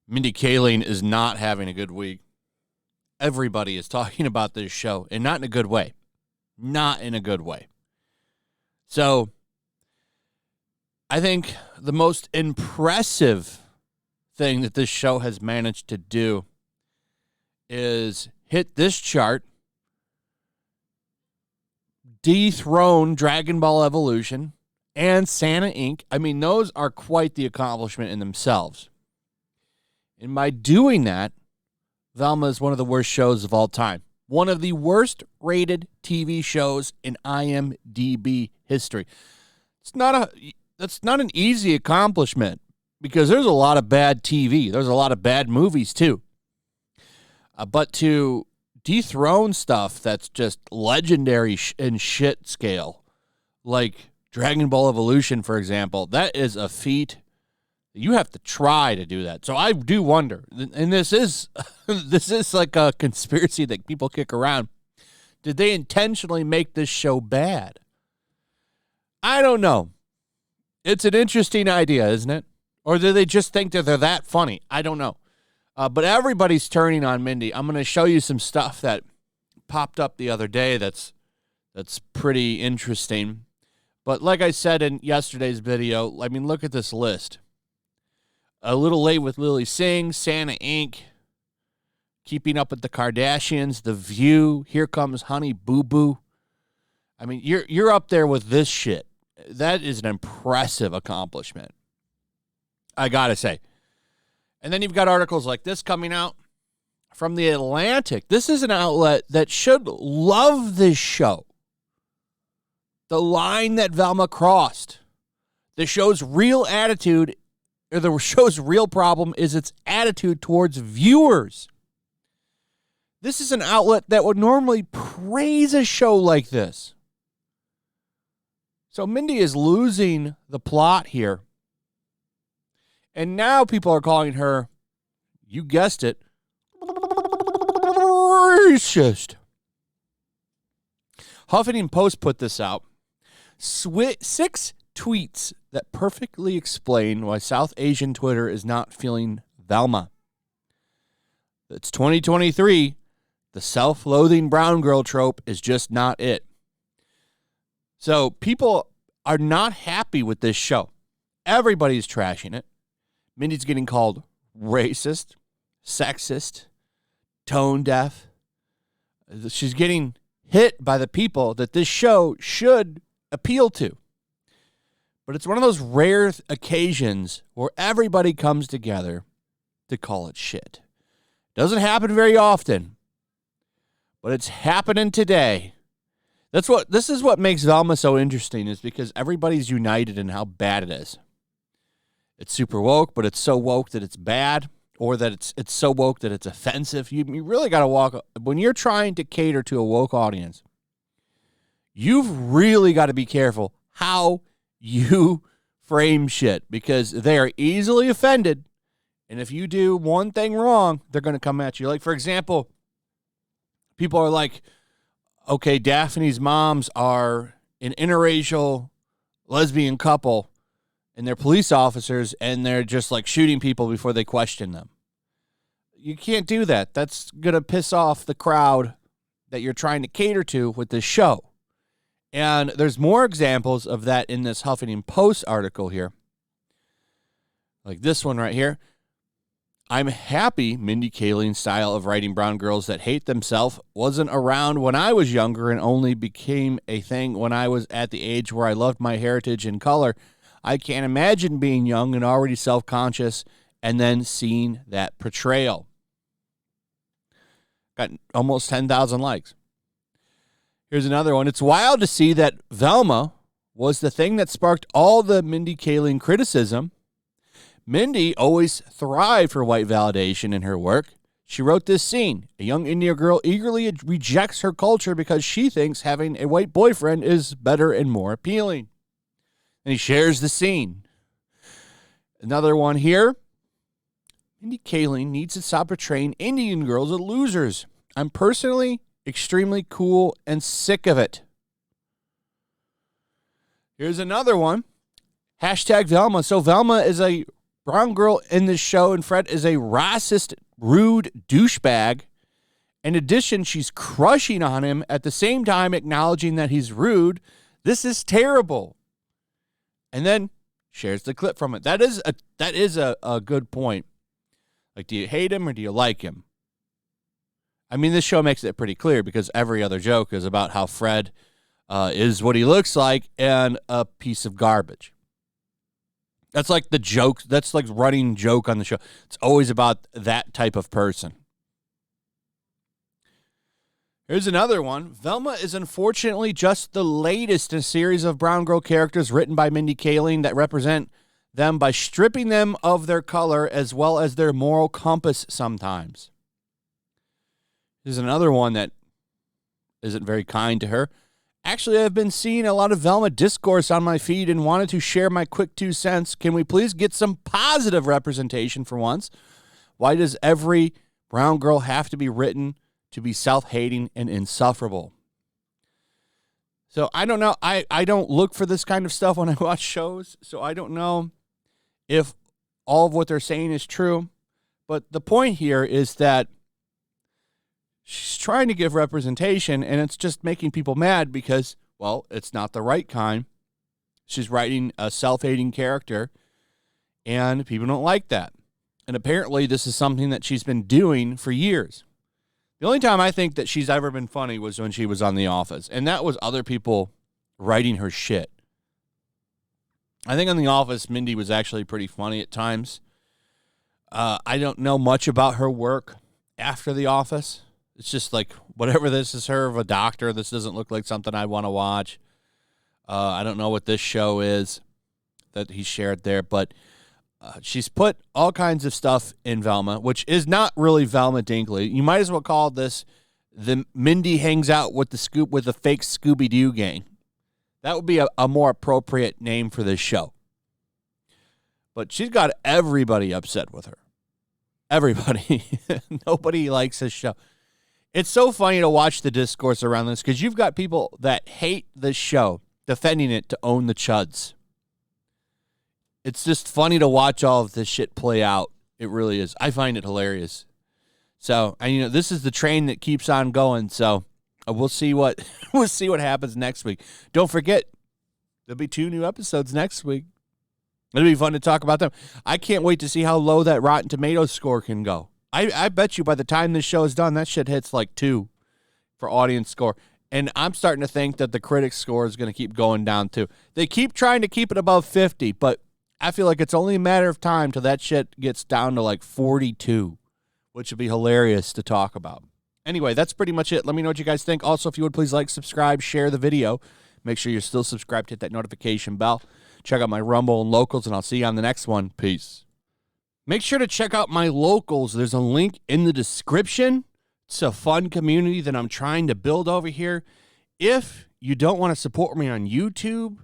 Mindy Kaling is not having a good week. Everybody is talking about this show, and not in a good way. Not in a good way. So, I think the most impressive thing that this show has managed to do is hit this chart, dethrone Dragon Ball Evolution, and Santa Inc. I mean, those are quite the accomplishment in themselves. And by doing that, Velma is one of the worst shows of all time. One of the worst rated TV shows in IMDb history. That's not an easy accomplishment because there's a lot of bad TV. There's a lot of bad movies too. But to dethrone stuff that's just legendary in shit scale, like Dragon Ball Evolution, for example, that is a feat. You have to try to do that. So I do wonder, and this is like a conspiracy that people kick around. Did they intentionally make this show bad? I don't know. It's an interesting idea, isn't it? Or do they just think that they're that funny? I don't know. But everybody's turning on Mindy. I'm going to show you some stuff that popped up the other day that's pretty interesting. But like I said in yesterday's video, I mean, look at this list. A Little Late with Lily Singh, Santa Inc., Keeping Up with the Kardashians, The View, Here Comes Honey Boo Boo. I mean, you're up there with this shit. That is an impressive accomplishment, I gotta say. And then you've got articles like this coming out from The Atlantic. This is an outlet that should love this show. The line that Velma crossed. The show's real attitude, or the show's real problem, is its attitude towards viewers. This is an outlet that would normally praise a show like this. So Mindy is losing the plot here. And now people are calling her, you guessed it, racist. Huffington Post put this out. 6 tweets that perfectly explain why South Asian Twitter is not feeling Velma. It's 2023. The self-loathing brown girl trope is just not it. So people are not happy with this show. Everybody's trashing it. Mindy's getting called racist, sexist, tone deaf. She's getting hit by the people that this show should appeal to. But it's one of those rare occasions where everybody comes together to call it shit. Doesn't happen very often, but it's happening today. This is what makes Velma so interesting, is because everybody's united in how bad it is. It's super woke, but it's so woke that it's bad, or that it's so woke that it's offensive. You really got to walk, when you're trying to cater to a woke audience, you've really got to be careful how you frame shit, because they are easily offended. And if you do one thing wrong, they're going to come at you. Like, for example, people are like, okay, Daphne's moms are an interracial lesbian couple, and they're police officers, and they're just like shooting people before they question them. You can't do that. That's going to piss off the crowd that you're trying to cater to with this show. And there's more examples of that in this Huffington Post article here. Like this one right here. I'm happy Mindy Kaling's style of writing brown girls that hate themselves wasn't around when I was younger and only became a thing when I was at the age where I loved my heritage and color. I can't imagine being young and already self-conscious and then seeing that portrayal. Got almost 10,000 likes. Here's another one. It's wild to see that Velma was the thing that sparked all the Mindy Kaling criticism. Mindy always thrived for white validation in her work. She wrote this scene. A young Indian girl eagerly rejects her culture because she thinks having a white boyfriend is better and more appealing. And he shares the scene. Another one here. Mindy Kaling needs to stop portraying Indian girls as losers. I'm personally extremely cool and sick of it. Here's another one. Hashtag Velma. So Velma is a brown girl in this show, and Fred is a racist, rude douchebag. In addition, she's crushing on him at the same time acknowledging that he's rude. This is terrible. And then shares the clip from it. That is a good point. Like, do you hate him or do you like him? I mean, this show makes it pretty clear because every other joke is about how Fred is what he looks like and a piece of garbage. That's like the joke. That's like running joke on the show. It's always about that type of person. Here's another one. Velma is unfortunately just the latest in a series of brown girl characters written by Mindy Kaling that represent them by stripping them of their color as well as their moral compass sometimes. Here's another one that isn't very kind to her. Actually, I've been seeing a lot of Velma discourse on my feed and wanted to share my quick 2 cents. Can we please get some positive representation for once? Why does every brown girl have to be written to be self-hating and insufferable? So I don't know. I don't look for this kind of stuff when I watch shows, so I don't know if all of what they're saying is true. But the point here is that she's trying to give representation, and it's just making people mad because, well, it's not the right kind. She's writing a self-hating character, and people don't like that. And apparently this is something that she's been doing for years. The only time I think that she's ever been funny was when she was on The Office, and that was other people writing her shit. I think on The Office, Mindy was actually pretty funny at times. I don't know much about her work after The Office. It's just like, whatever this is her of a doctor, this doesn't look like something I want to watch. I don't know what this show is that he shared there, but she's put all kinds of stuff in Velma, which is not really Velma Dinkley. You might as well call this the Mindy hangs out with the fake Scooby-Doo gang. That would be a more appropriate name for this show. But she's got everybody upset with her. Everybody. Nobody likes this show. It's so funny to watch the discourse around this because you've got people that hate this show defending it to own the chuds. It's just funny to watch all of this shit play out. It really is. I find it hilarious. So, and this is the train that keeps on going. So, we'll see what happens next week. Don't forget, there'll be 2 new episodes next week. It'll be fun to talk about them. I can't wait to see how low that Rotten Tomatoes score can go. I bet you by the time this show is done, that shit hits like 2 for audience score. And I'm starting to think that the critics score is going to keep going down too. They keep trying to keep it above 50, but I feel like it's only a matter of time till that shit gets down to like 42, which would be hilarious to talk about. Anyway, that's pretty much it. Let me know what you guys think. Also, if you would please like, subscribe, share the video. Make sure you're still subscribed. Hit that notification bell. Check out my Rumble and Locals, and I'll see you on the next one. Peace. Make sure to check out my Locals. There's a link in the description. It's a fun community that I'm trying to build over here. If you don't want to support me on YouTube,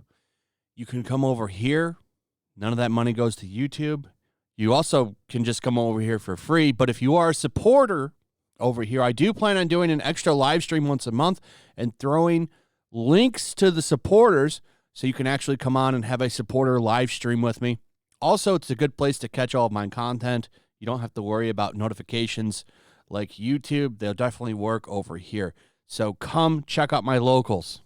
you can come over here. None of that money goes to YouTube. You also can just come over here for free. But if you are a supporter over here, I do plan on doing an extra live stream once a month and throwing links to the supporters so you can actually come on and have a supporter live stream with me. Also, it's a good place to catch all of my content. You don't have to worry about notifications like YouTube. They'll definitely work over here. So come check out my Locals.